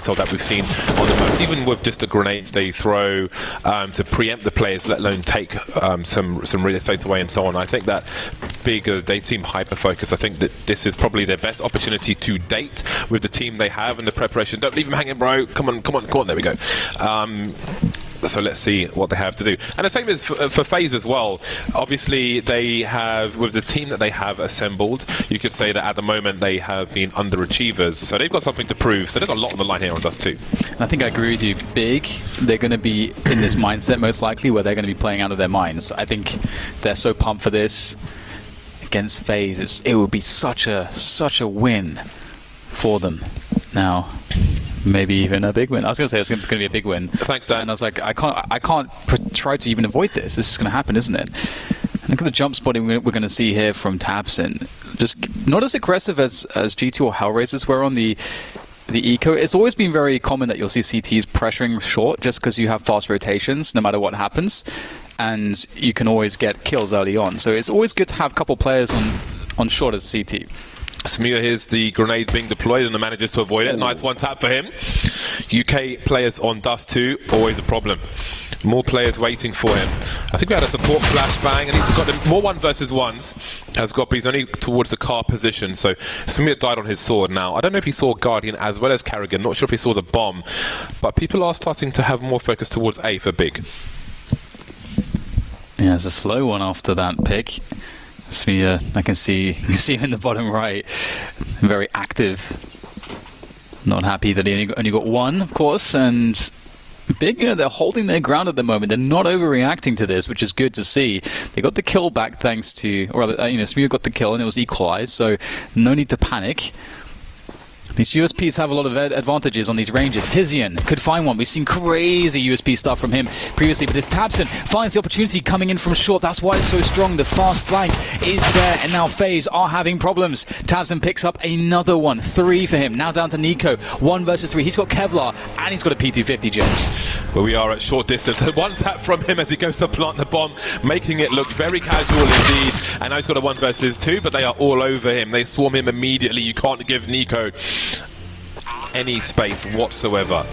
detail that we've seen on the maps, even with just the grenades they throw to preempt the players, let alone take some real estate away and so on. I think that Big, they seem hyper-focused. I think that this is probably their best opportunity to date with the team they have and the preparation. Don't leave them hanging, bro. Come on, there we go. So let's see what they have to do. And the same is for FaZe as well. Obviously, they have, with the team that they have assembled, you could say that at the moment they have been underachievers. So they've got something to prove. So there's a lot on the line here on Dust 2. And I think I agree with you. Big, they're going to be in this mindset most likely where they're going to be playing out of their minds. I think they're so pumped for this against FaZe. It would be such a win for them. Now, maybe even a big win. I was going to say it's going to be a big win. Thanks, Dan. And I was like, I can't try to even avoid this. This is going to happen, isn't it? And look at the jump spotting we're going to see here from Tabson. Just not as aggressive as G2 or Hellraisers were on the eco. It's always been very common that you'll see CTs pressuring short just because you have fast rotations no matter what happens. And you can always get kills early on. So it's always good to have a couple players on short as CT. Smua, here's the grenade being deployed and the manages to avoid it. Nice one tap for him. UK players on Dust 2, always a problem. More players waiting for him. I think we had a support flashbang and he's got more 1 versus 1s as got, but he's only towards the car position. So Smua died on his sword now. I don't know if he saw Guardian as well as Carrigan. Not sure if he saw the bomb, but people are starting to have more focus towards A for Big. Yeah, it's a slow one after that pick. Smua, I can see him in the bottom right, very active. Not happy that he only got 1, of course, and Big, they're holding their ground at the moment. They're not overreacting to this, which is good to see. They got the kill back thanks to, or rather, Smua got the kill and it was equalized, so no need to panic. These USPs have a lot of advantages on these ranges. Tizian could find one. We've seen crazy USP stuff from him previously, but this Tabson finds the opportunity coming in from short. That's why it's so strong. The fast flank is there, and now FaZe are having problems. Tabson picks up another one. 3 for him. Now down to Nico. 1 versus 3. He's got Kevlar, and he's got a P250, James. Well, we are at short distance. 1 tap from him as he goes to plant the bomb, making it look very casual indeed. And now he's got a 1 versus 2, but they are all over him. They swarm him immediately. You can't give Nico any space whatsoever.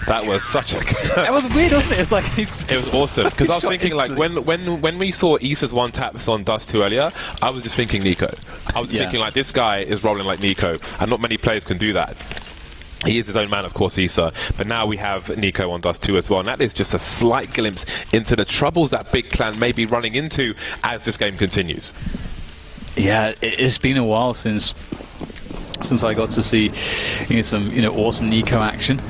That was such a... That was weird, wasn't it? It's like... It was awesome, because I was thinking, like, when we saw Issa's 1 taps on Dust 2 earlier, I was just thinking Nico. I was just thinking, like, this guy is rolling like Nico, and not many players can do that. He is his own man, of course, Issa, but now we have Nico on Dust 2 as well, and that is just a slight glimpse into the troubles that Big Clan may be running into as this game continues. Yeah, it's been a while since I got to see some awesome Nico action,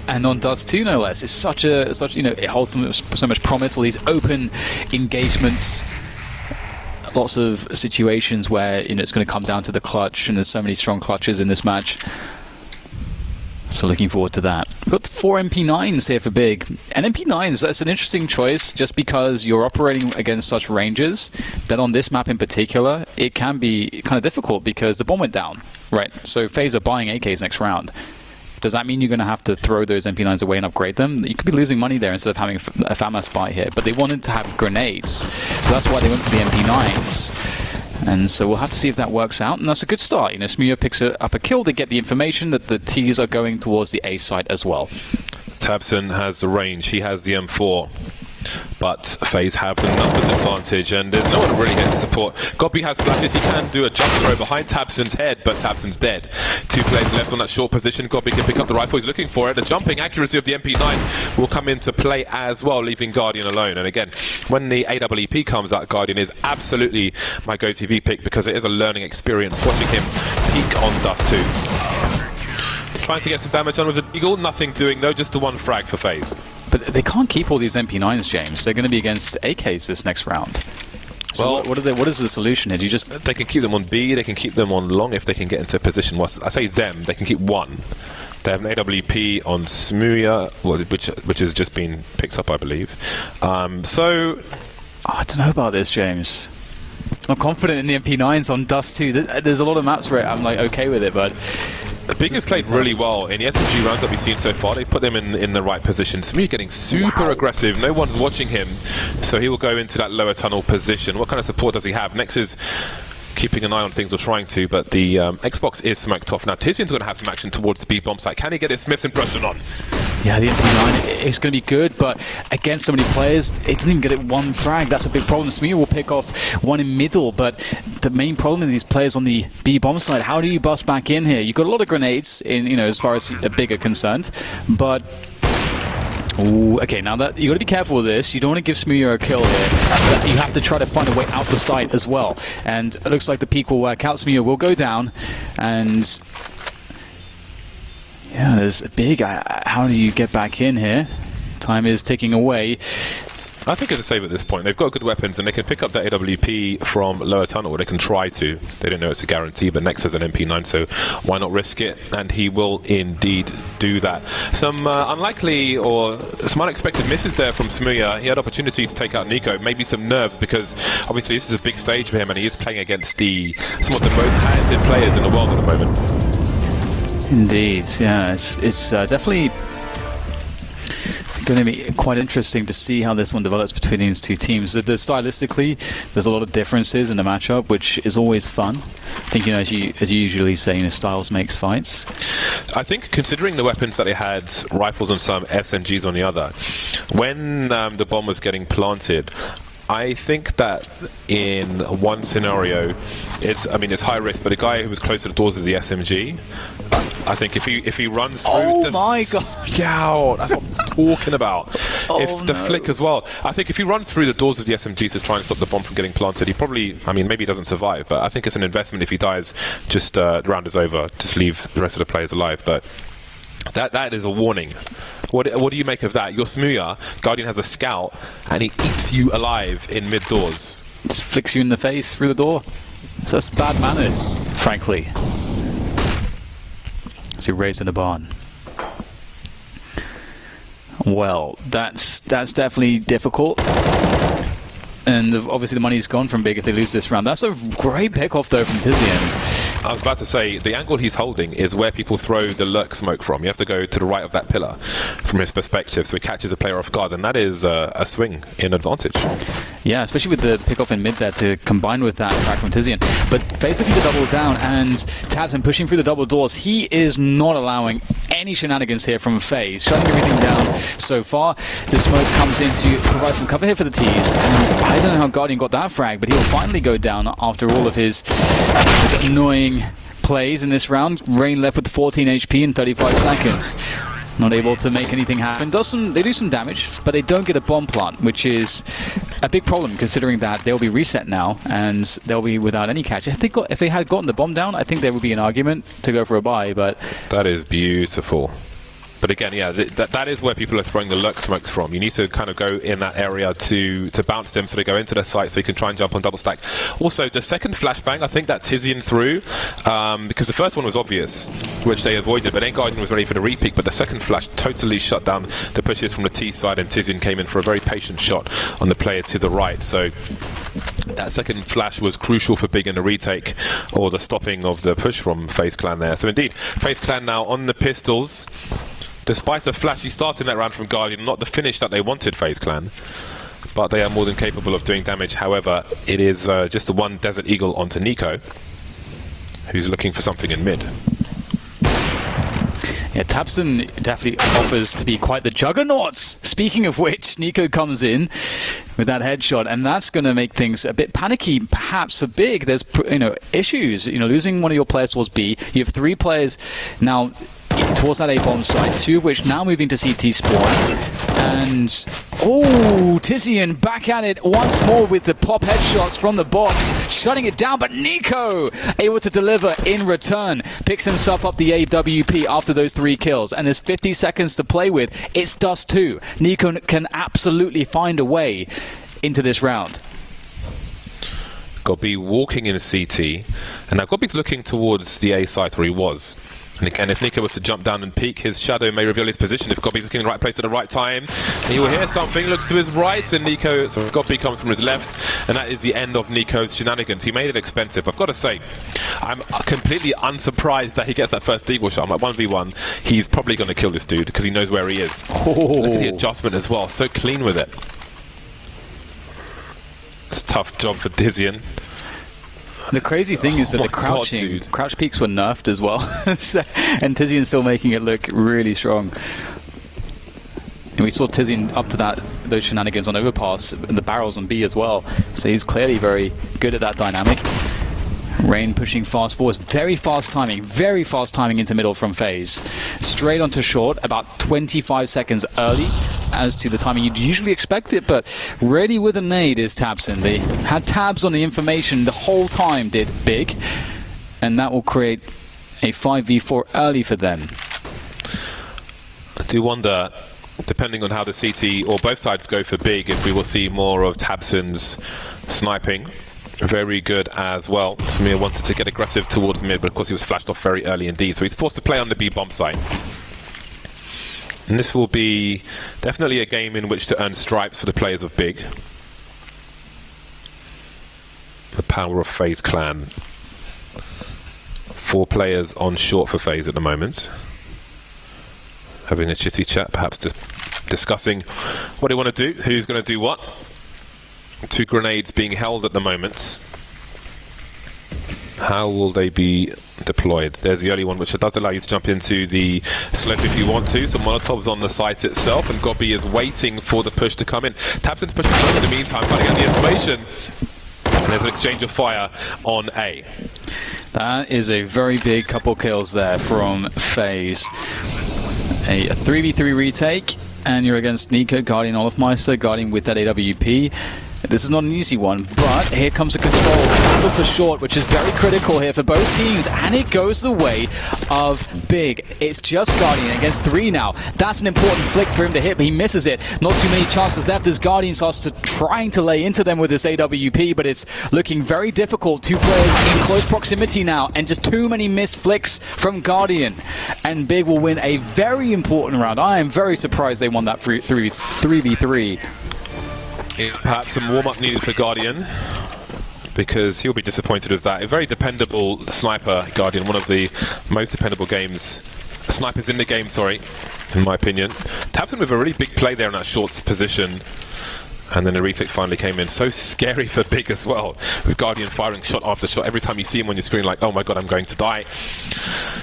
and on Dust 2 no less. It's such it holds so much promise. All these open engagements, lots of situations where it's going to come down to the clutch, and there's so many strong clutches in this match. So looking forward to that. We've got 4 MP9s here for Big. And MP9s, that's an interesting choice just because you're operating against such ranges that on this map in particular, it can be kind of difficult because the bomb went down, right? So FaZe are buying AKs next round. Does that mean you're going to have to throw those MP9s away and upgrade them? You could be losing money there instead of having a FAMAS buy here. But they wanted to have grenades. So that's why they went for the MP9s. And so we'll have to see if that works out, and that's a good start. Smua picks up a kill. They get the information that the T's are going towards the A site as well. Tabson has the range. He has the M4. But FaZe have the numbers advantage, and there's no one really here to support. Gobi has flashes. He can do a jump throw behind Tabson's head, but Tabson's dead. 2 players left on that short position. Gobi can pick up the rifle. He's looking for it. The jumping accuracy of the MP9 will come into play as well, leaving Guardian alone. And again, when the AWP comes out, Guardian is absolutely my go-to V pick because it is a learning experience watching him peak on Dust 2. Trying to get some damage on with the Eagle. Nothing doing though, just the 1 frag for FaZe. But they can't keep all these MP9s, James. They're going to be against AKs this next round. So well, what is the solution here? Do you just... They can keep them on B, they can keep them on long if they can get into a position. Well, I say them, they can keep 1. They have an AWP on Smua, which has just been picked up, I believe. I don't know about this, James. I'm confident in the MP9s on Dust 2. There's a lot of maps where I'm like okay with it, but... Big has played really well in the SMG rounds that we've seen so far. They put them in the right position. Smua getting super aggressive. No one's watching him, so he will go into that lower tunnel position. What kind of support does he have? Next is keeping an eye on things or trying to, but the Xbox is smoked off. Now Tizian's going to have some action towards the B-bomb site. Can he get his Smith's impression on? Yeah, the MP9 is going to be good, but against so many players, it doesn't even get it one frag. That's a big problem. Smooya will pick off one in middle, but the main problem with these players on the B-bomb side, how do you bust back in here? You've got a lot of grenades, in, as far as a bigger concerned, but... Ooh, okay, now that you got to be careful with this. You don't want to give Smooya a kill here. But you have to try to find a way out the site as well. And it looks like the peak will work out. Smooya will go down, and yeah, there's a big. How do you get back in here? Time is ticking away. I think it's a save at this point. They've got good weapons and they can pick up that AWP from lower tunnel, or they can try to. They don't know it's a guarantee, but Nex has an MP9, so why not risk it? And he will indeed do that. Some unlikely or some unexpected misses there from Smooya. He had opportunity to take out Nico, maybe some nerves, because obviously this is a big stage for him and he is playing against some of the most talented players in the world at the moment. Indeed, yeah, it's definitely going to be quite interesting to see how this one develops between these two teams. Stylistically, there's a lot of differences in the matchup, which is always fun. I think, as you usually say, styles makes fights. I think considering the weapons that they had, rifles on some, SMGs on the other, when the bomb was getting planted, I think that in one scenario, it's high risk, but a guy who was close to the doors of the SMG, I think if he runs through oh my god, yeah, that's what I'm talking about. If the flick as well, I think if he runs through the doors of the SMG to try and stop the bomb from getting planted, he probably, maybe he doesn't survive, but I think it's an investment. If he dies, just the round is over, just leave the rest of the players alive. But that is a warning. What do you make of that? You're Smooya, Guardian has a scout, and he eats you alive in mid-doors. Just flicks you in the face through the door. So that's bad manners, frankly. So raised in the barn. Well, that's definitely difficult. And obviously the money's gone from Big if they lose this round. That's a great pick-off, though, from Tizian. I was about to say, the angle he's holding is where people throw the lurk smoke from. You have to go to the right of that pillar from his perspective, so he catches a player off guard, and that is a swing in advantage. Yeah, especially with the pick-off in mid there to combine with that crack from Tizian. But FaZe looking to double down, and tabseN pushing through the double doors. He is not allowing any shenanigans here from FaZe, shutting everything down so far. The smoke comes in to provide some cover here for the T's, and I don't know how Guardian got that frag, but he'll finally go down after all of his annoying plays in this round. Rain left with 14 HP in 35 seconds. Not able to make anything happen. They do some damage, but they don't get a bomb plant, which is a big problem considering that they'll be reset now and they'll be without any catch. If they had gotten the bomb down, I think there would be an argument to go for a buy, but... That is beautiful. But again, yeah, that is where people are throwing the lurk smokes from. You need to kind of go in that area to bounce them so they go into the site so you can try and jump on double stack. Also, the second flashbang, I think that Tizian threw, because the first one was obvious, which they avoided, but then Guardian was ready for the repeat, but the second flash totally shut down the pushes from the T side, and Tizian came in for a very patient shot on the player to the right. So that second flash was crucial for Big in the retake, or the stopping of the push from FaZe Clan there. So indeed, FaZe Clan now on the pistols. Despite a flashy start in that round from Guardian, not the finish that they wanted, FaZe Clan, but they are more than capable of doing damage. However, it is just the one Desert Eagle onto Nico, who's looking for something in mid. Yeah, tabseN definitely offers to be quite the juggernaut. Speaking of which, Nico comes in with that headshot, and that's going to make things a bit panicky, perhaps for Big. There's issues. Losing one of your players towards B. You have 3 players now towards that A-bomb site, 2 of which now moving to CT spawn. And Tizian back at it once more with the pop headshots from the box, shutting it down, but Nico able to deliver in return, picks himself up the AWP after those 3 kills, and there's 50 seconds to play with. It's Dust 2. Nico can absolutely find a way into this round. Gobby walking in CT, and now Gobby's looking towards the A site where he was. And again, if Nico was to jump down and peek, his shadow may reveal his position. If Gobby's looking in the right place at the right time, he will hear something, looks to his right, and Gobby comes from his left, and that is the end of Nico's shenanigans. He made it expensive. I've got to say, I'm completely unsurprised that he gets that first Deagle shot. I'm like 1v1, he's probably going to kill this dude because he knows where he is. Look at the adjustment as well, so clean with it. It's a tough job for Tizian. The crazy thing is that my the crouching, God, crouch peaks were nerfed as well, so, and Tizian's still making it look really strong. And we saw Tizian up to those shenanigans on overpass and the barrels on B as well, so he's clearly very good at that dynamic. Rain pushing fast forwards, very fast timing into middle from FaZe. Straight onto short, about 25 seconds early as to the timing you'd usually expect it, but ready with a nade is tabseN. They had tabs on the information the whole time, did Big, and that will create a 5v4 early for them. I do wonder, depending on how the CT or both sides go for Big, if we will see more of tabseN's sniping. Very good as well. Samir wanted to get aggressive towards mid, but of course he was flashed off very early indeed, so he's forced to play on the B bomb site. And this will be definitely a game in which to earn stripes for the players of Big. The power of FaZe Clan. 4 players on short for FaZe at the moment. Having a chitty chat, perhaps just discussing what they want to do, who's going to do what. 2 grenades being held at the moment. How will they be deployed? There's the early one, which does allow you to jump into the slope if you want to. So Molotov's on the site itself, and Gobby is waiting for the push to come in. tabseN's pushing in the meantime, trying to get the information. And there's an exchange of fire on A. That is a very big couple kills there from FaZe. A 3v3 retake, and you're against Nico, Guardian, Olofmeister, Guardian with that AWP. This is not an easy one, but here comes the control. Battle for short, which is very critical here for both teams, and it goes the way of Big. It's just Guardian against 3 now. That's an important flick for him to hit, but he misses it. Not too many chances left as Guardian starts to trying to lay into them with this AWP, but it's looking very difficult. 2 players in close proximity now, and just too many missed flicks from Guardian. And Big will win a very important round. I am very surprised they won that 3v3. Perhaps some warm-up needed for Guardian, because he'll be disappointed with that. A very dependable sniper, Guardian, one of the most dependable snipers in the game, sorry, in my opinion. tabseN with a really big play there in that short position, and then the retake finally came in. So scary for Big as well, with Guardian firing shot after shot. Every time you see him on your screen, like, oh my god, I'm going to die.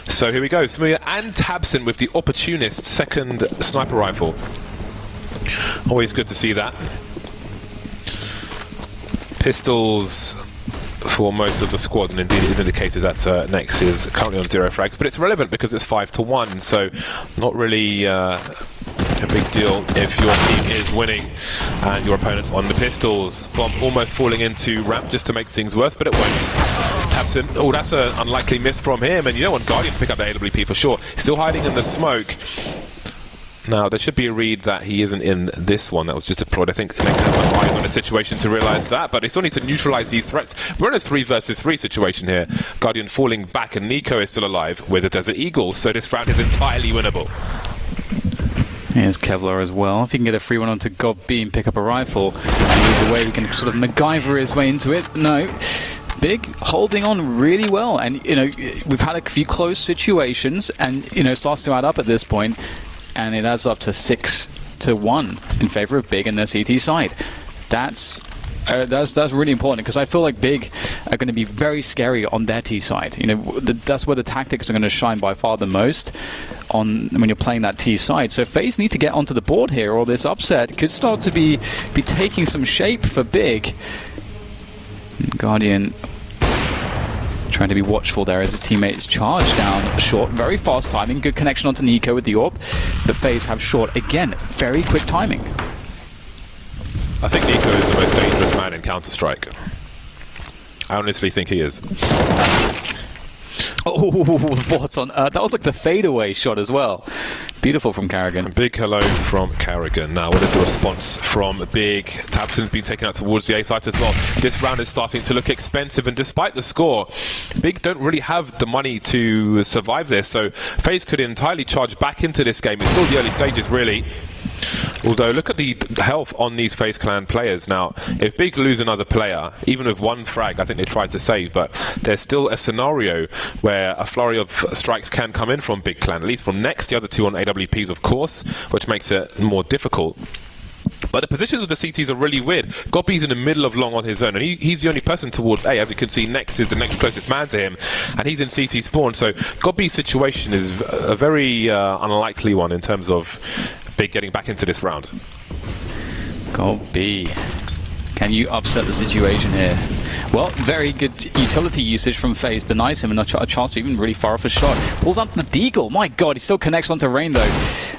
So here we go, Samir and tabseN with the opportunist second sniper rifle. Always good to see that. Pistols for most of the squad, and indeed it is indicated that Nex is currently on 0 frags, but it's relevant because it's 5-1, so not really a big deal if your team is winning and your opponent's on the pistols. Bomb almost falling into ramp just to make things worse, but it won't. tabseN, oh, that's an unlikely miss from him, and you don't want Guardian to pick up the AWP for sure. Still hiding in the smoke. Now, there should be a read that he isn't in this one that was just deployed. I think Nex has eyes on the situation to realise that, but they still need to neutralise these threats. We're in a 3 versus 3 situation here. Guardian falling back, and Nico is still alive with a Desert Eagle, so this round is entirely winnable. Here's Kevlar as well. If he can get a free one onto Gobby and pick up a rifle, and he's away, he can sort of MacGyver his way into it. No. Big holding on really well, and you know, we've had a few close situations, and you know, it starts to add up at this point. And it adds up to 6-1 in favor of Big and their CT side. That's really important, because I feel like Big are going to be very scary on their T side. You know, that's where the tactics are going to shine by far the most on when you're playing that T side. So FaZe need to get onto the board here, or this upset could start to be taking some shape for Big. Guardian trying to be watchful there as his teammates charge down short. Very fast timing, good connection onto Nico with the AWP. The FaZe have short again, very quick timing. I think Nico is the most dangerous man in Counter-Strike. I honestly think he is. Oh, what on earth? That was like the fadeaway shot as well. Beautiful from Carrigan. A big hello from Carrigan. Now, what is the response from Big? tabseN's been taken out towards the A site as well. This round is starting to look expensive, and despite the score, Big don't really have the money to survive this, so FaZe could entirely charge back into this game. It's still the early stages, really. Although, look at the health on these FaZe Clan players. Now, if Big lose another player, even with 1 frag, I think they try to save, but there's still a scenario where a flurry of strikes can come in from Big Clan, at least from Nex, the other 2 on AWPs, of course, which makes it more difficult. But the positions of the CTs are really weird. Gobi's in the middle of long on his own, and he's the only person towards A. As you can see, Nex is the next closest man to him, and he's in CT spawn. So Gobi's situation is a very unlikely one in terms of Big getting back into this round. Gobi, can you upset the situation here? Well, very good utility usage from FaZe. Denies him a chance to even really far off a shot. Pulls out the deagle. My god, he still connects onto Rain though.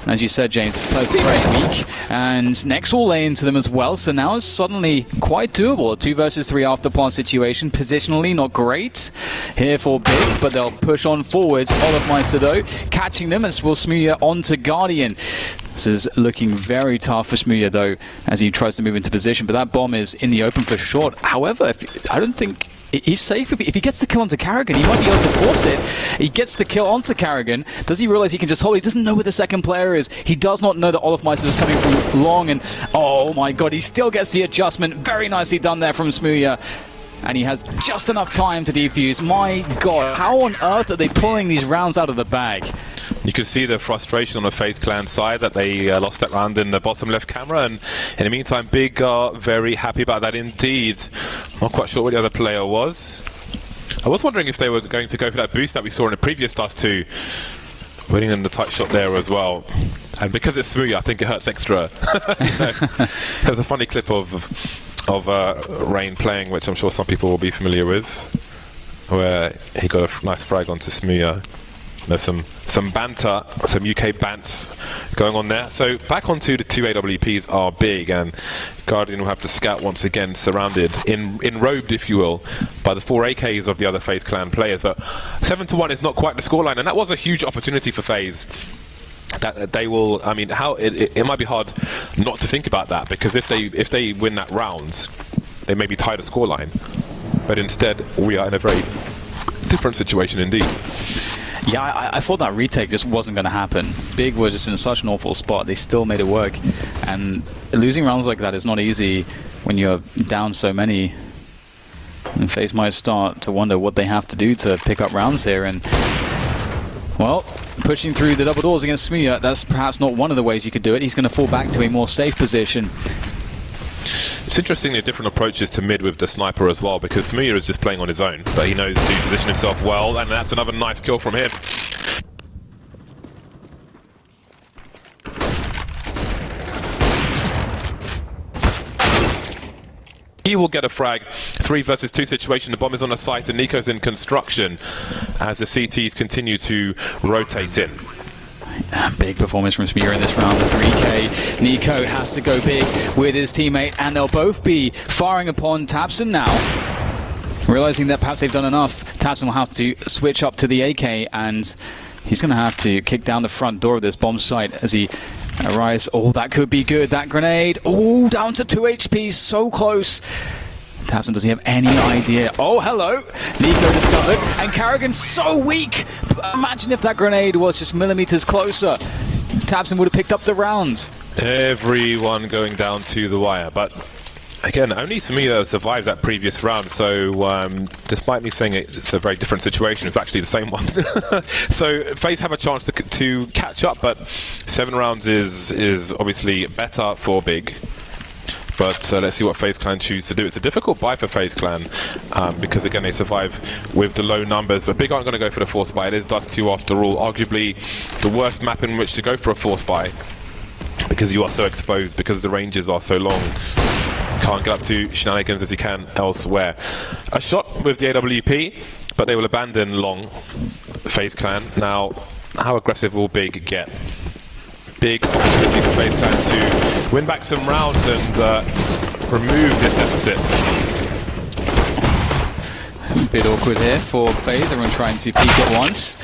And as you said, James, Spurs are very weak. And Nex will lay into them as well. So now it's suddenly quite doable. A 2 versus 3 after plant situation. Positionally, not great here for Big, but they'll push on forwards. Olofmeister though, catching them as will Smooya onto Guardian. This is looking very tough for Smooya though, as he tries to move into position, but that bomb is in the open for short. However, I don't think he's safe. If he gets the kill onto Karrigan, he might be able to force it. He gets the kill onto Karrigan. Does he realize he can just hold? He doesn't know where the second player is. He does not know that Olofmeister is coming from long, and oh my god, he still gets the adjustment. Very nicely done there from Smooya. And he has just enough time to defuse. My god, how on earth are they pulling these rounds out of the bag? You could see the frustration on the FaZe clan side that they lost that round in the bottom left camera, and in the meantime Big are very happy about that indeed. Not quite sure what the other player was. I was wondering if they were going to go for that boost that we saw in the previous Dust 2. Winning in the tight shot there as well. And because it's Smooya, I think it hurts extra. There's a funny clip of Rain playing, which I'm sure some people will be familiar with, where he got a nice frag onto Smooya. There's some banter, some UK bants going on there. So back onto the 2 AWPs are Big, and Guardian will have to scout once again, surrounded, enrobed if you will, by the 4 AKs of the other FaZe clan players. But 7-1 is not quite the scoreline, and that was a huge opportunity for FaZe. That they will, I mean, how it might be hard not to think about that, because if they win that round, they may be tied a scoreline. But instead, we are in a very different situation indeed. Yeah, I thought that retake just wasn't going to happen. Big were just in such an awful spot. They still made it work. And losing rounds like that is not easy when you're down so many. And FaZe might start to wonder what they have to do to pick up rounds here. And, well, pushing through the double doors against Smooya, that's perhaps not one of the ways you could do it. He's going to fall back to a more safe position. It's interesting the different approaches to mid with the sniper as well, because Smooya is just playing on his own, but he knows to position himself well, and that's another nice kill from him. He will get a frag. 3 versus 2 situation. The bomb is on the site and Nico's in construction as the CTs continue to rotate in. Big performance from Smooya in this round, the 3K. Nico has to go big with his teammate, and they'll both be firing upon tabseN now. Realizing that perhaps they've done enough, tabseN will have to switch up to the AK, and he's going to have to kick down the front door of this bomb site as he arrives. Oh, that could be good, that grenade. Oh, down to 2 HP, so close. tabseN, does he have any idea? Oh, hello! Nico discovered, and Karrigan's so weak! Imagine if that grenade was just millimeters closer. tabseN would have picked up the round. Everyone going down to the wire, but again, only Smooya survived that previous round, so despite me saying it's a very different situation, it's actually the same one. So FaZe have a chance to catch up, but 7 rounds is obviously better for Big. But let's see what FaZe Clan choose to do. It's a difficult buy for FaZe Clan because again they survive with the low numbers. But Big aren't going to go for the force buy. It is Dust 2 after all, arguably the worst map in which to go for a force buy because you are so exposed, because the ranges are so long. Can't get up to shenanigans as you can elsewhere. A shot with the AWP, but they will abandon long. FaZe Clan. Now, how aggressive will Big get? Big opportunity for FaZe Clan to win back some rounds and remove this deficit. A bit awkward here for FaZe, everyone trying to peek at once.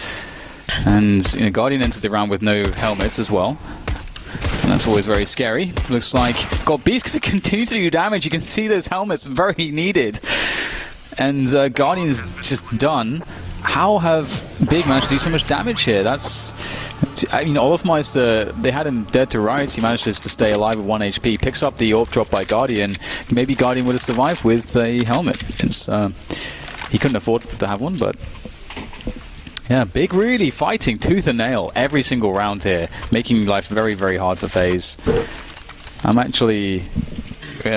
And Guardian entered the round with no helmets as well. And that's always very scary. Looks like B's going to continue to do damage. You can see those helmets very needed. And Guardian's just done. How have Big managed to do so much damage here? That's... I mean, Olofmeister, they had him dead to rights. He manages to stay alive with 1 HP. Picks up the AWP drop by Guardian. Maybe Guardian would have survived with a helmet. It's, he couldn't afford to have one, but... yeah, Big really fighting tooth and nail every single round here, making life very, very hard for FaZe. I'm actually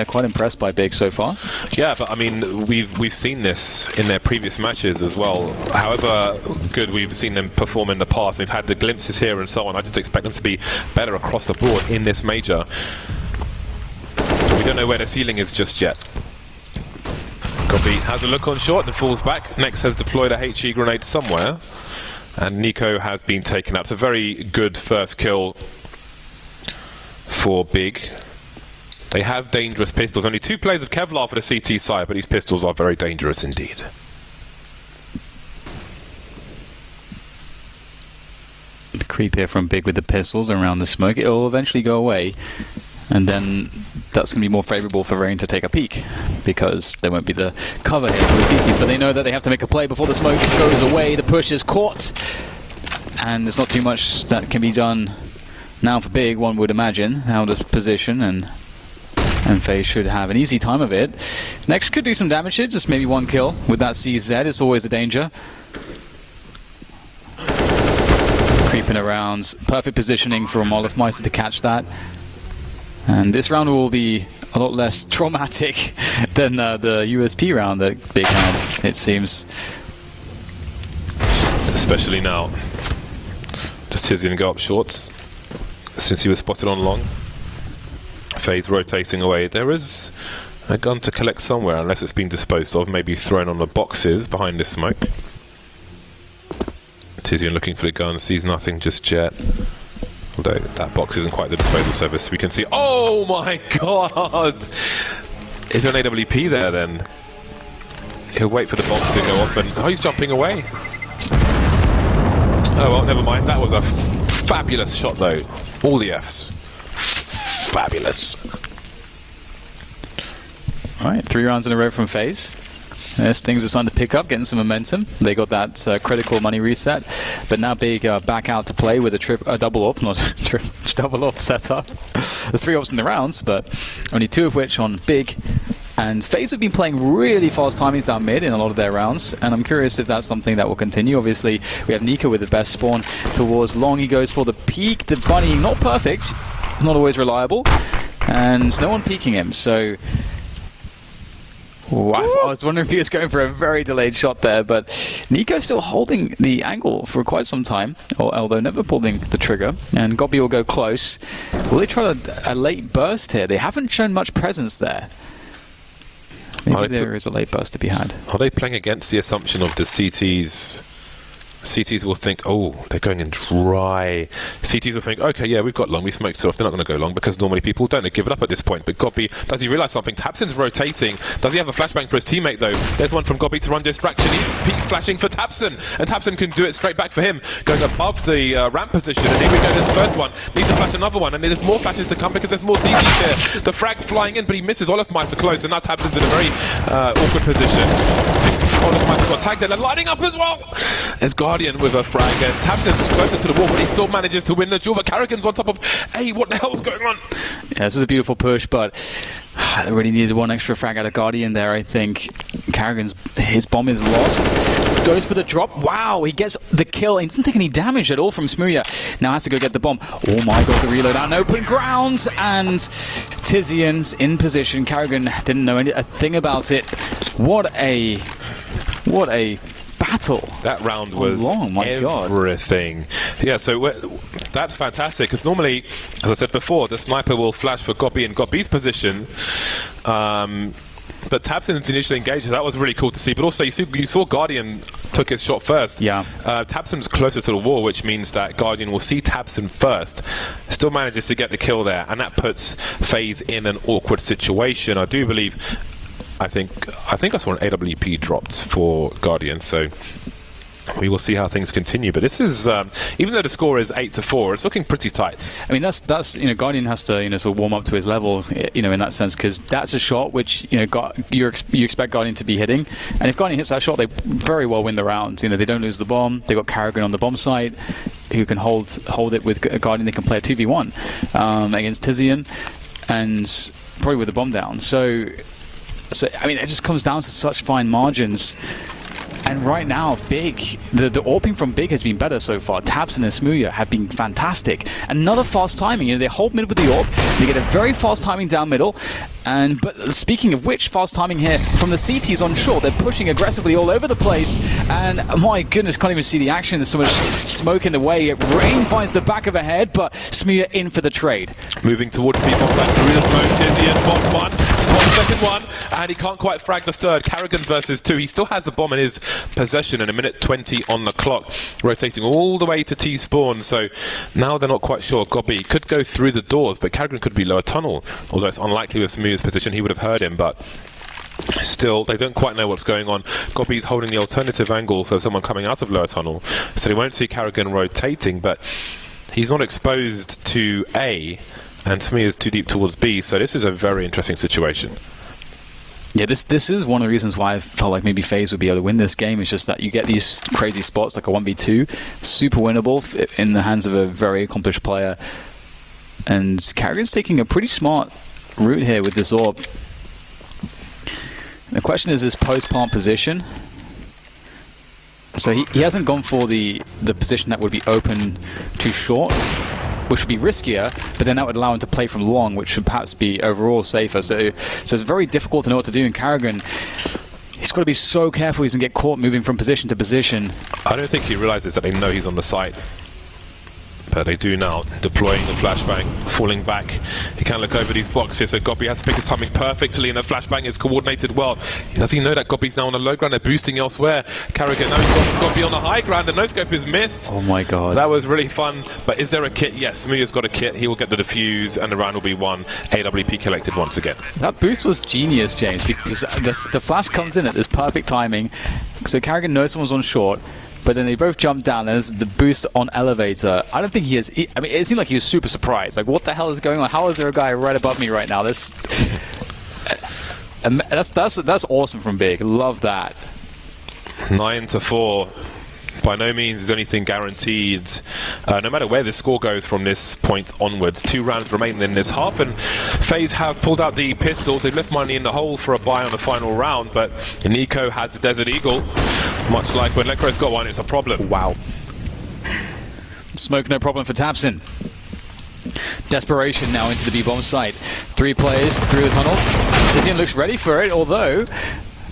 quite impressed by Big so far. Yeah, but I mean, we've seen this in their previous matches as well. However good we've seen them perform in the past, we've had the glimpses here and so on. I just expect them to be better across the board in this major. We don't know where the ceiling is just yet. Gobi has a look on short and falls back. Next has deployed a HE grenade somewhere. And Nico has been taken out. It's a very good first kill for Big. They have dangerous pistols. Only 2 players of Kevlar for the CT side, but these pistols are very dangerous indeed. The creep here from Big with the pistols around the smoke. It will eventually go away. And then that's going to be more favourable for Rain to take a peek, because there won't be the cover here for the CTs, but they know that they have to make a play before the smoke goes away. The push is caught, and there's not too much that can be done now for Big, one would imagine, out of position, and FaZe should have an easy time of it. Next could do some damage here, just maybe 1 kill with that CZ. It's always a danger. Creeping around, perfect positioning from Olofmeister to catch that. And this round will be a lot less traumatic than the USP round that Big had, it seems. Especially now. Does Tizian go up shorts since he was spotted on long? FaZe rotating away. There is a gun to collect somewhere, unless it's been disposed of, maybe thrown on the boxes behind this smoke. Tizian looking for the gun, sees nothing just yet. Although that box isn't quite the disposal service, we can see. Oh my god! Is there an AWP there then? He'll wait for the box to go off and. Oh, he's jumping away! Oh well, never mind. That was a fabulous shot though. All the Fs. Fabulous. Alright, 3 rounds in a row from FaZe. Yes, things are starting to pick up, getting some momentum. They got that critical money reset, but now Big back out to play with a double up, not double up setup. There's 3 ups in the rounds, but only 2 of which on Big. And FaZe have been playing really fast timings down mid in a lot of their rounds, and I'm curious if that's something that will continue. Obviously, we have Nico with the best spawn towards long. He goes for the peek. The bunny, not perfect, not always reliable, and no one peeking him, so. Ooh, I was wondering if he was going for a very delayed shot there, but Nico's still holding the angle for quite some time, although never pulling the trigger, and Gobi will go close. Will they try a late burst here? They haven't shown much presence there. Maybe there is a late burst to be had. Are they playing against the assumption of the CTs? CTs will think, oh, they're going in dry. CTs will think, okay, yeah, we've got long, we smoked it off, they're not going to go long, because normally people don't, they give it up at this point. But Gobi, does he realise something? Tabson's rotating. Does he have a flashbang for his teammate though? There's one from Gobi to run distraction. He's peek flashing for Tabson, and Tabson can do it straight back for him, going above the ramp position. And here we go, there's the first one. Needs to flash another one, and there's more flashes to come because there's more CTs here. The frag's flying in, but he misses Olofmeister close, and now Tabson's in a very awkward position. Olofmeister got tagged there, they're lining up as well. There's Guardian with a frag, and Tabson's closer to the wall, but he still manages to win the duel. But Carrigan's on top of, hey, what the hell's going on? Yeah, this is a beautiful push, but they really needed 1 extra frag out of Guardian there, I think. His bomb is lost. Goes for the drop. Wow, he gets the kill. He doesn't take any damage at all from Smooya. Now has to go get the bomb. Oh my god, the reload out in open ground, and Tizian's in position. Carrigan didn't know a thing about it. What a battle. That round was everything. Yeah, so that's fantastic, because normally, as I said before, the sniper will flash for Gobi in Gobi's position. But Tabson's initially engaged, that was really cool to see. But also, you saw Guardian took his shot first. Yeah. Tabson's closer to the wall, which means that Guardian will see Tabson first. Still manages to get the kill there, and that puts FaZe in an awkward situation. I do believe, I think I saw an AWP dropped for Guardian, so we will see how things continue. But this is, even though the score is 8-4, it's looking pretty tight. I mean, that's Guardian has to sort of warm up to his level, in that sense, because that's a shot which you expect Guardian to be hitting, and if Guardian hits that shot, they very well win the round. They don't lose the bomb. They got Carrigan on the bomb site, who can hold it with Guardian. They can play a 2v1 against Tizian, and probably with the bomb down. So I mean, it just comes down to such fine margins. And right now, Big, the AWPing from Big has been better so far. tabseN and Smooya have been fantastic. Another fast timing, you know, they hold mid with the AWP, they get a very fast timing down middle. But speaking of which, fast timing here from the CTs on short. They're pushing aggressively all over the place, and my goodness, can't even see the action. There's so much smoke in the way. Rain finds the back of her head, but Smooya in for the trade. Moving towards people, through the smoke, Tizian spots one, spots second one, and he can't quite frag the third. Carrigan versus 2. He still has the bomb in his possession, and a minute 20 on the clock, rotating all the way to T spawn. So now they're not quite sure. Gobby could go through the doors, but Carrigan could be lower tunnel, although it's unlikely with Smooya's position. He would have heard him, but still, they don't quite know what's going on. Gobby's holding the alternative angle for someone coming out of lower tunnel, so they won't see Carrigan rotating, but he's not exposed to A, and Smooya's too deep towards B, so this is a very interesting situation. Yeah, this is one of the reasons why I felt like maybe FaZe would be able to win this game. It's just that you get these crazy spots like a 1v2, super winnable in the hands of a very accomplished player, and Carrigan's taking a pretty smart route here with this AWP. The question is his post-plant position. So he hasn't gone for the position that would be open too short, which would be riskier, but then that would allow him to play from long, which would perhaps be overall safer. So it's very difficult to know what to do in Carrigan. He's got to be so careful he's going to get caught moving from position to position. I don't think he realizes that they know he's on the site. But they do now, deploying the flashbang, falling back. He can look over these boxes, so Gobby has to pick his timing perfectly, and the flashbang is coordinated well. Does he know that Gobby's now on the low ground? They're boosting elsewhere. Carrigan, now he's got Gobby on the high ground, and no scope is missed. Oh my god. That was really fun, but is there a kit? Yes, Smooya's got a kit. He will get the defuse, and the round will be won. AWP collected once again. That boost was genius, James, because the flash comes in at this perfect timing, so Carrigan knows someone's on short. But then they both jump down, and there's the boost on elevator. I don't think he is. I mean, it seemed like he was super surprised. Like, what the hell is going on? How is there a guy right above me right now? That's awesome from Big. Love that. 9-4. By no means is anything guaranteed. No matter where the score goes from this point onwards. 2 rounds remain in this half, and FaZe have pulled out the pistols. They've left money in the hole for a buy on the final round, but Nico has the Desert Eagle. Much like when Lekro's got one, it's a problem. Wow. Smoke no problem for tabseN. Desperation now into the B-bomb site. 3 players through the tunnel. Tizian looks ready for it, although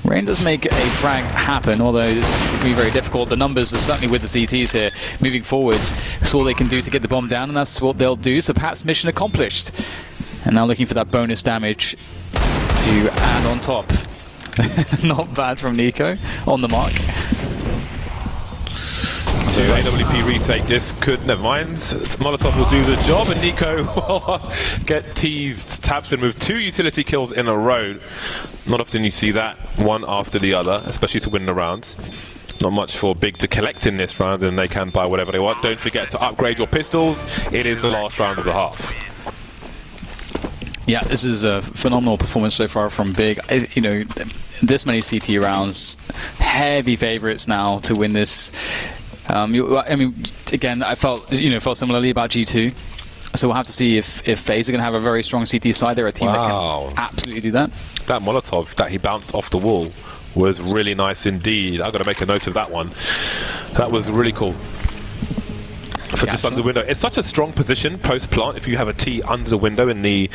Rain does make a frag happen, although this can be very difficult. The numbers are certainly with the CTs here, moving forwards. That's all they can do to get the bomb down, and that's what they'll do. So perhaps mission accomplished. And now looking for that bonus damage to add on top. Not bad from Nico on the mark. So AWP retake this could, never mind. Molotov will do the job, and Nico will get teased. tabseN with 2 utility kills in a row. Not often you see that, one after the other, especially to win the rounds. Not much for Big to collect in this round, and they can buy whatever they want. Don't forget to upgrade your pistols. It is the last round of the half. Yeah, this is a phenomenal performance so far from Big. You know, this many CT rounds, heavy favorites now to win this. I mean, again, I felt similarly about G2. So we'll have to see if FaZe are going to have a very strong CT side. They're a team that can absolutely do that. That Molotov that he bounced off the wall was really nice indeed. I've got to make a note of that one. That was really cool. For just under the window. It's such a strong position post plant if you have a T under the window in the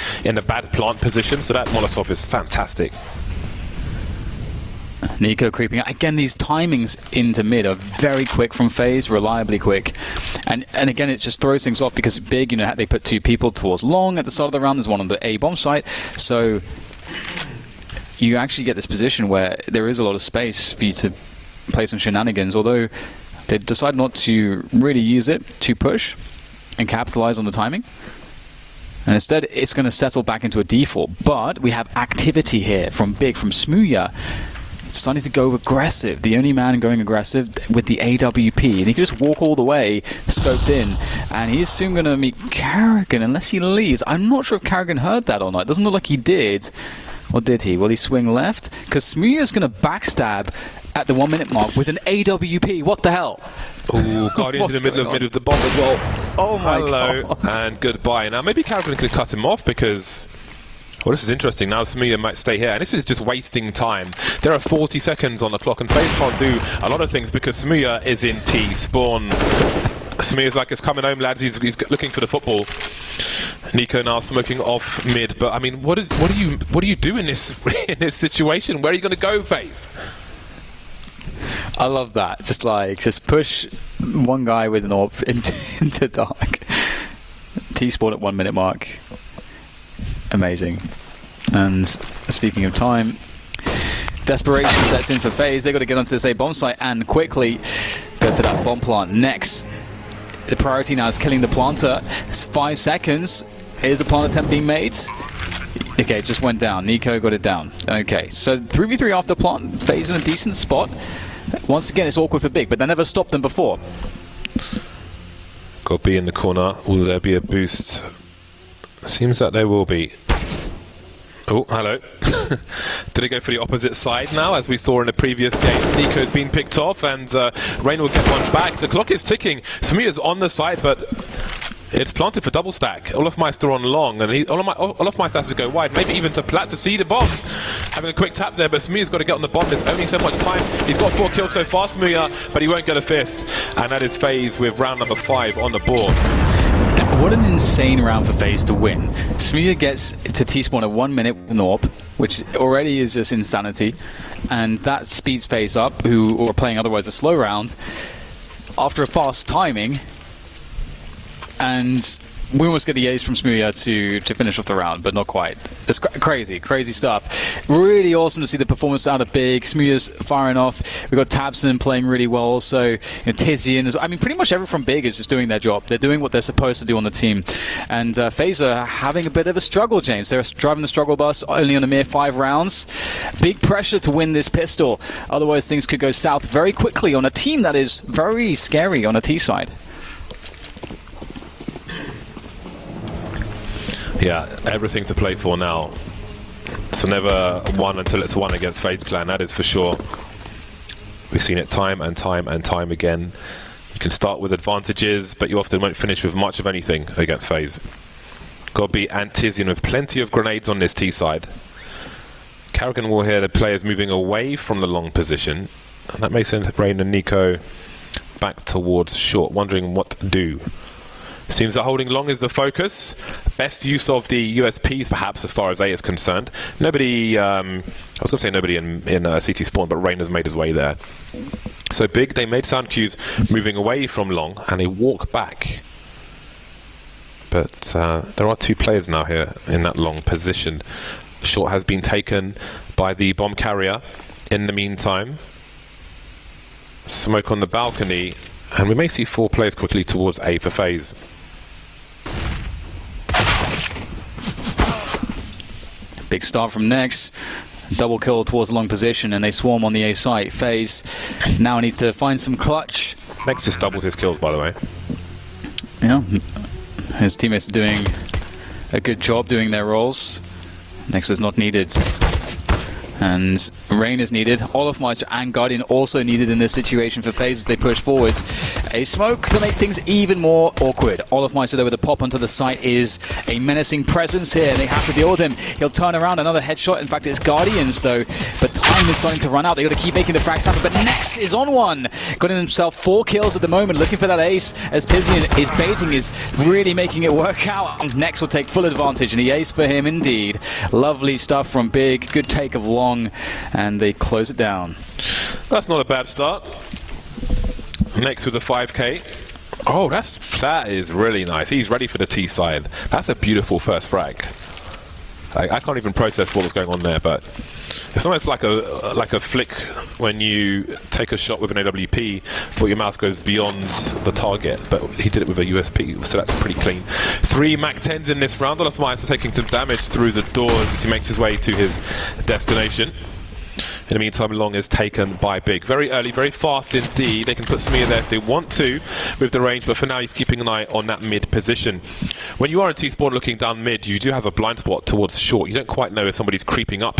bad plant position, so that Molotov is fantastic. Nico creeping out. Again, these timings into mid are very quick from FaZe, reliably quick. And again, it just throws things off because Big, you know, they put 2 people towards long at the start of the round. There's one on the A bomb site. So you actually get this position where there is a lot of space for you to play some shenanigans, although they decide not to really use it to push and capitalize on the timing. And instead, it's going to settle back into a default. But we have activity here from Big, from Smooya, starting to go aggressive. The only man going aggressive with the AWP. And he can just walk all the way, scoped in. And he's soon going to meet Carrigan, unless he leaves. I'm not sure if Carrigan heard that or not. It doesn't look like he did. Or did he? Will he swing left? Because Smooya's going to backstab at the 1 minute mark with an AWP. What the hell? Oh, Guardian's in the middle of the bomb as well. Oh my God. God. And goodbye. Now maybe Carrigan could cut him off because Well, this is interesting. Now Smooya might stay here, and this is just wasting time. There are 40 seconds on the clock, and FaZe can't do a lot of things because Smooya is in T spawn. Smooya's like, it's coming home, lads. He's looking for the football. Nico now smoking off mid, but I mean, what do you do in this situation? Where are you going to go, FaZe? I love that. Just push one guy with an AWP into dark. T-spawn at 1 minute mark. Amazing. And speaking of time, desperation sets in for FaZe. They've got to get onto this A bomb site and quickly go for that bomb plant next. The priority now is killing the planter. It's 5 seconds. Here's a plant attempt being made. Okay, it just went down. Nico got it down. Okay, so 3v3 after plant. FaZe in a decent spot. Once again, it's awkward for Big, but they never stopped them before. Got B in the corner. Will there be a boost? Seems that there will be. Oh, hello. Did it go for the opposite side now, as we saw in the previous game? Nico's been picked off, and Rain will get one back. The clock is ticking. Smooya's on the side, but it's planted for double stack. Olofmeister on long, and Olofmeister has to go wide, maybe even to Plat to see the bomb. Having a quick tap there, but Smooya's got to get on the bomb. There's only so much time. He's got 4 kills so far, Smooya, but he won't get a 5th. And that is FaZe with round number 5 on the board. What an insane round for FaZe to win. Smooya gets to T-spawn at 1 minute with an AWP, which already is just insanity. And that speeds FaZe up, who are playing otherwise a slow round, after a fast timing. And we almost get the ace from Smooya to finish off the round, but not quite. It's crazy stuff. Really awesome to see the performance out of Big. Smooya's firing off. We've got Tabson playing really well also. Tizian, I mean, pretty much everyone from Big is just doing their job. They're doing what they're supposed to do on the team. And FaZe are having a bit of a struggle, James. They're driving the struggle bus only on a mere 5 rounds. Big pressure to win this pistol. Otherwise, things could go south very quickly on a team that is very scary on a T side. Yeah, everything to play for now. So never won until it's won against FaZe Clan, that is for sure. We've seen it time and time and time again. You can start with advantages, but you often won't finish with much of anything against FaZe. Gobby and Tizian with plenty of grenades on this T side. Karrigan will hear the players moving away from the long position, and that may send Rain and Nico back towards short, wondering what to do. Seems that holding long is the focus. Best use of the USPs, perhaps, as far as A is concerned. Nobody, I was going to say nobody in CT spawn, but Rain has made his way there. So Big, they made sound cues moving away from long, and they walk back. But there are 2 players now here in that long position. Short has been taken by the bomb carrier. In the meantime, smoke on the balcony, and we may see 4 players quickly towards A for FaZe. Big start from Nex. Double kill towards the long position, and they swarm on the A site. FaZe now needs to find some clutch. Nex just doubled his kills, by the way. Yeah, his teammates are doing a good job doing their roles. Nex is not needed. And Rain is needed. Olofmeister and Guardian also needed in this situation for FaZe as they push forwards. A smoke to make things even more awkward. Olofmeister, though, with a pop onto the site is a menacing presence here. They have to deal with him. He'll turn around, another headshot. In fact, it's Guardians, though. But time is starting to run out. They got to keep making the frags happen. But Nex is on one. Got himself 4 kills at the moment, looking for that ace. As Tizian is baiting, is really making it work out. Nex will take full advantage, and the ace for him indeed. Lovely stuff from Big. Good take of long, and they close it down. That's not a bad start. Next with a 5k. Oh, that is really nice. He's ready for the T side. That's a beautiful first frag. I can't even process what was going on there, but it's almost like a flick when you take a shot with an AWP, but your mouse goes beyond the target. But he did it with a USP, so that's pretty clean. 3 MAC-10s in this round. Olofmeister taking some damage through the doors as he makes his way to his destination. In the meantime, long is taken by Big. Very early, very fast indeed. They can put Smooya there if they want to with the range, but for now he's keeping an eye on that mid position. When you are in T-spawn looking down mid, you do have a blind spot towards short. You don't quite know if somebody's creeping up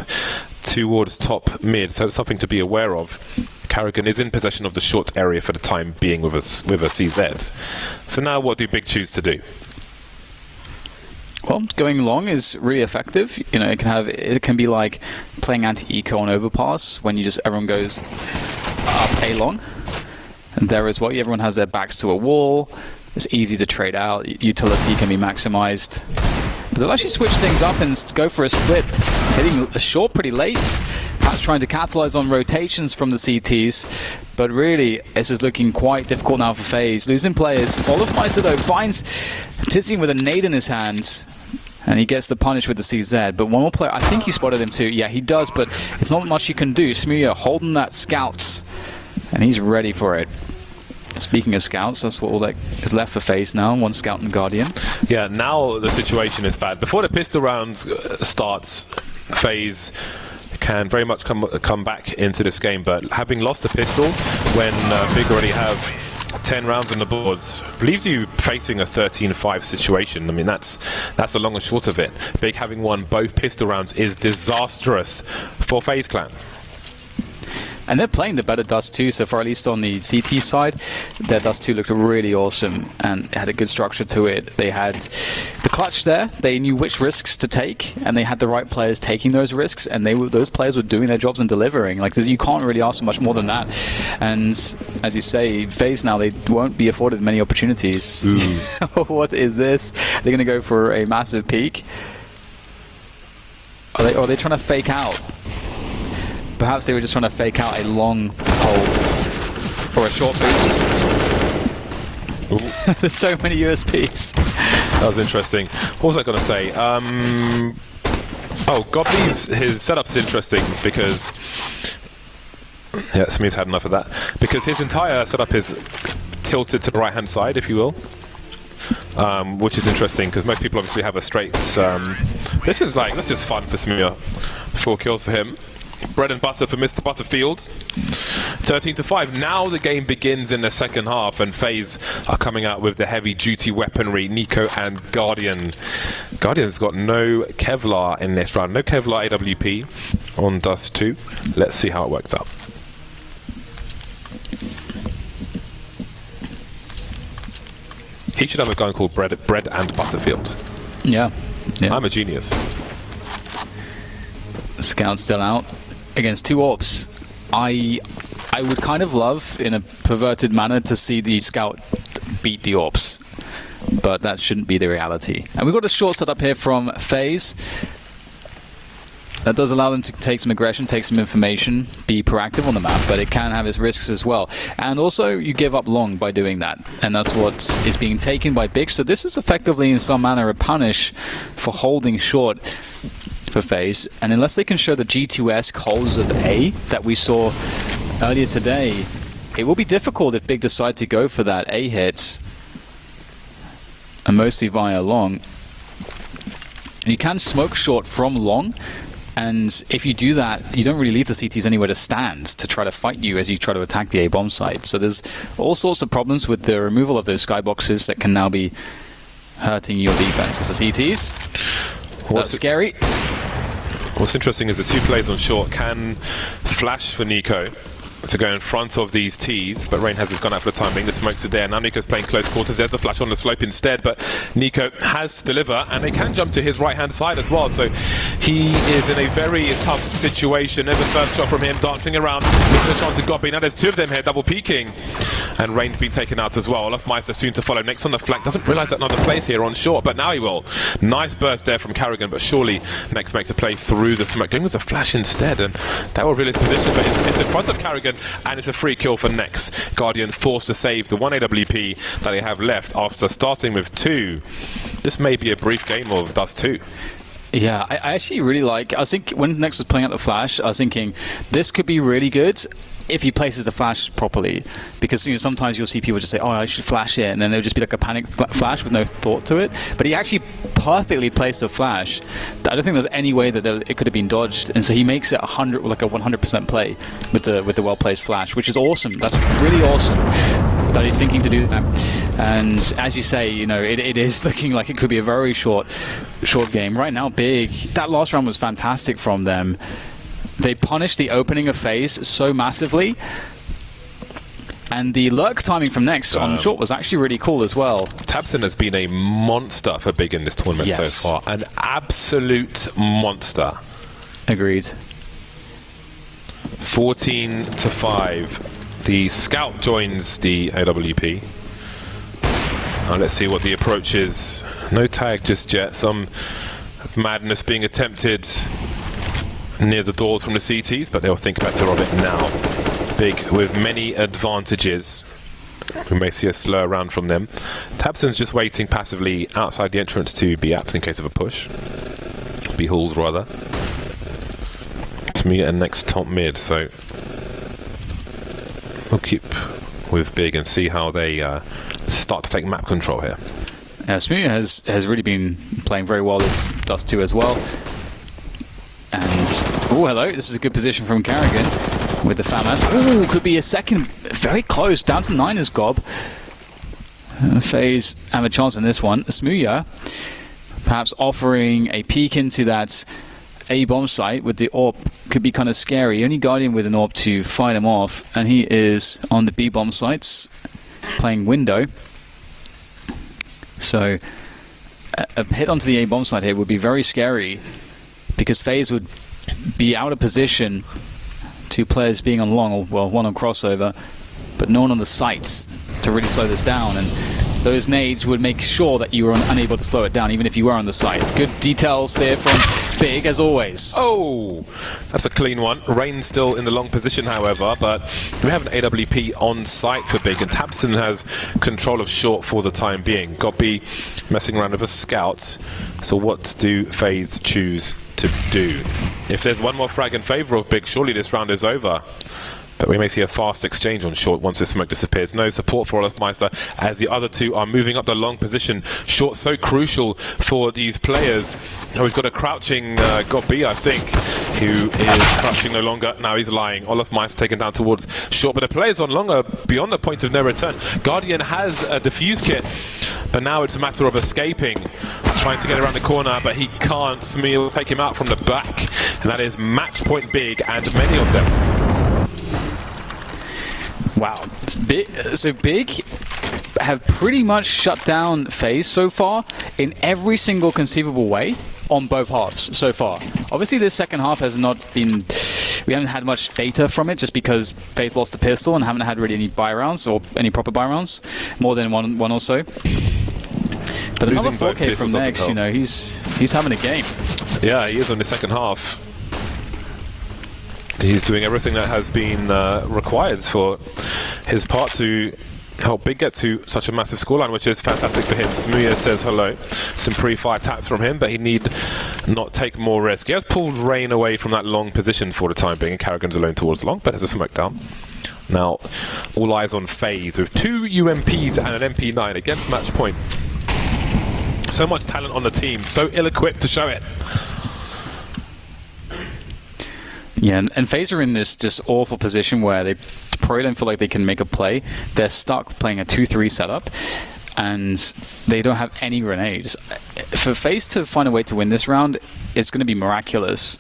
towards top mid, so it's something to be aware of. Karrigan is in possession of the short area for the time being with a CZ. So now what do Big choose to do? Well, going long is really effective. You know, it can be like playing anti-eco on overpass when everyone goes up A long. And there as well, everyone has their backs to a wall. It's easy to trade out. Utility can be maximized. But they'll actually switch things up and go for a split, hitting a short pretty late. Perhaps trying to capitalize on rotations from the CTs. But really, this is looking quite difficult now for FaZe. Losing players. Olofmeister, though, finds Tizian with a nade in his hands. And he gets the punish with the CZ. But one more player, I think he spotted him too. Yeah, he does, but it's not much you can do. Smuya holding that scout. And he's ready for it. Speaking of scouts, that's what all that is left for FaZe now. One scout and Guardian. Yeah, now the situation is bad. Before the pistol round starts, FaZe can very much come back into this game, but having lost the pistol when Big already have 10 rounds on the boards leaves you facing a 13-5 situation. I mean, that's the long and short of it. Big having won both pistol rounds is disastrous for FaZe Clan. And they're playing the better Dust 2 so far, at least on the CT side. Their Dust 2 looked really awesome and had a good structure to it. They had the clutch there. They knew which risks to take, and they had the right players taking those risks, and those players were doing their jobs and delivering. Like, you can't really ask for much more than that. And as you say, FaZe now, they won't be afforded many opportunities. What is this? They're going to go for a massive peak. Are they trying to fake out? Perhaps they were just trying to fake out a long hold or a short boost. There's so many USPs. That was interesting. What was I going to say? Gobley's his setup's interesting because Smith's had enough of that. Because his entire setup is tilted to the right-hand side, if you will. Which is interesting because most people obviously have a straight. This is that's just fun for Smuya. 4 kills for him. Bread and butter for Mr. Butterfield. 13-5. Now the game begins in the second half, and FaZe are coming out with the heavy-duty weaponry, Nico and Guardian. Guardian's got no Kevlar in this round. No Kevlar AWP on Dust 2. Let's see how it works out. He should have a gun called Bread and Butterfield. Yeah. I'm a genius. Scout still out against 2 orbs. I would kind of love, in a perverted manner, to see the scout beat the orbs, but that shouldn't be the reality. And we've got a short setup here from FaZe. That does allow them to take some aggression, take some information, be proactive on the map, but it can have its risks as well. And also, you give up long by doing that, and that's what is being taken by Big. So this is effectively, in some manner, a punish for holding short for FaZe, and unless they can show the G2-esque holds of A that we saw earlier today, it will be difficult if Big decide to go for that A hit, and mostly via long. And you can smoke short from long, and if you do that, you don't really leave the CTs anywhere to stand to try to fight you as you try to attack the A bomb site. So there's all sorts of problems with the removal of those skyboxes that can now be hurting your defense as the CTs. That's scary. What's interesting is the 2 players on short can flash for Nico to go in front of these T's, but Rain has gone out for the time being. The smokes are there. Now Nico's playing close quarters. There's a flash on the slope instead, but Nico has to deliver, and they can jump to his right-hand side as well. So he is in a very tough situation. There's a first shot from him, dancing around. There's a chance to Gobi. Now there's 2 of them here, double peeking. And Rain's been taken out as well. Olofmeister soon to follow. Next on the flank. Doesn't realise that another place here on short, but now he will. Nice burst there from Carrigan, but surely Next makes a play through the smoke. Going with a flash instead, and that will really his position, but it's in front of Carrigan, and it's a free kill for Nex. Guardian forced to save the 1 AWP that they have left after starting with 2. This may be a brief game of Dust 2. Yeah, I actually really like... I think when Nex was playing out the flash, I was thinking, this could be really good if he places the flash properly, because sometimes you'll see people just say, oh, I should flash it, and then there'll just be like a panic flash with no thought to it. But he actually perfectly placed the flash. I don't think there's any way that it could have been dodged, and so he makes it 100% play with the well placed flash, which is awesome. That's really awesome that he's thinking to do that. And as you say, it is looking like it could be a very short game right now. Big, that last round was fantastic from them. They punished the opening of FaZe so massively, And the lurk timing from Next on short was actually really cool as well. Tabson has been a monster for Big in this tournament so far. An absolute monster. Agreed. 14-5. The Scout joins the AWP. Now let's see what the approach is. No tag just yet. Some madness being attempted near the doors from the CTs, but they'll think better of it now. Big with many advantages. We may see a slow round from them. Tabson's just waiting passively outside the entrance to be apps in case of a push. Be Halls rather. To me and Next top mid, so we'll keep with Big and see how they start to take map control here. Smooth has really been playing very well this Dust 2 as well. And, oh, hello, this is a good position from Carrigan with the FAMAS. Ooh, could be a second, very close, down to 9 is Gob. FaZe have a chance in this one. Smooya perhaps offering a peek into that A bomb site with the AWP could be kind of scary. Only Guardian with an AWP to fight him off, and he is on the B bomb sites playing window. So a hit onto the A bomb site here would be very scary because FaZe would be out of position. 2 players being on long, or well, 1 on crossover, but no one on the site to really slow this down. And those nades would make sure that you were unable to slow it down, even if you were on the site. Good details here from Big, as always. Oh, that's a clean one. Rain still in the long position, however, but we have an AWP on site for Big, and Tabson has control of short for the time being. Gobby messing around with a scout. So what do FaZe choose to do? If there's one more frag in favour of Big, surely this round is over. But we may see a fast exchange on short once the smoke disappears. No support for Olofmeister as the other 2 are moving up the long position. Short so crucial for these players. Oh, we've got a crouching Gobby, I think, who is crouching no longer. Now he's lying. Olofmeister taken down towards short, but the players on long are beyond the point of no return. Guardian has a defuse kit, but now it's a matter of escaping. Trying to get around the corner, but he can't. Smee will take him out from the back, and that is match point Big, and many of them. Wow, so Big have pretty much shut down FaZe so far in every single conceivable way on both halves so far. Obviously this second half has not been, we haven't had much data from it just because FaZe lost the pistol and haven't had really any buy rounds or any proper buy rounds, more than one or so. But another 4K from Next, you know, he's having a game. Yeah, he is in the second half. He's doing everything that has been required for his part to help Big get to such a massive scoreline, which is fantastic for him. Smooya says hello. Some pre-fire taps from him, but he need not take more risk. He has pulled Rain away from that long position for the time being, and Carrigan's alone towards long, but there's a smoke down. Now, all eyes on FaZe with 2 UMPs and an MP9 against match point. So much talent on the team, so ill-equipped to show it. Yeah, and FaZe are in this just awful position where they probably don't feel like they can make a play. They're stuck playing a 2-3 setup, and they don't have any grenades. For FaZe to find a way to win this round, it's going to be miraculous.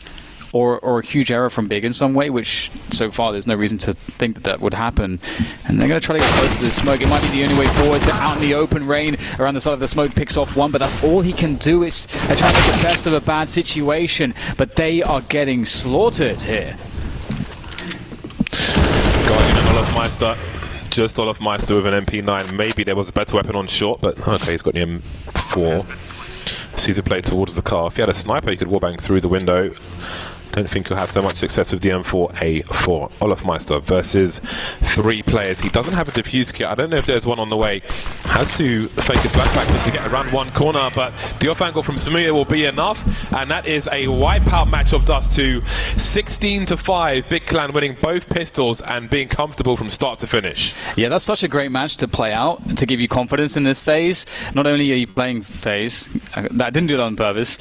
Or a huge error from Big in some way, which so far there's no reason to think that would happen. And they're going to try to get close to the smoke. It might be the only way forward. They're out in the open. Rain around the side of the smoke picks off 1, but that's all he can do. Is trying to make the best of a bad situation, but they are getting slaughtered here. Guardian and Olofmeister. Just Olofmeister with an MP9. Maybe there was a better weapon on short, but okay, he's got the M4. Sees a play towards the car. If he had a sniper, he could wallbang through the window. Don't think he'll have so much success with the M4A4. Olofmeister versus 3 players. He doesn't have a defuse kit. I don't know if there's one on the way. Has to fake a flashback just to get around one corner, but the off angle from Smooya will be enough, and that is a wipeout match of Dust 2. 16-5. Big Clan winning both pistols and being comfortable from start to finish. Yeah, that's such a great match to play out, to give you confidence in this phase. Not only are you playing FaZe, I didn't do that on purpose.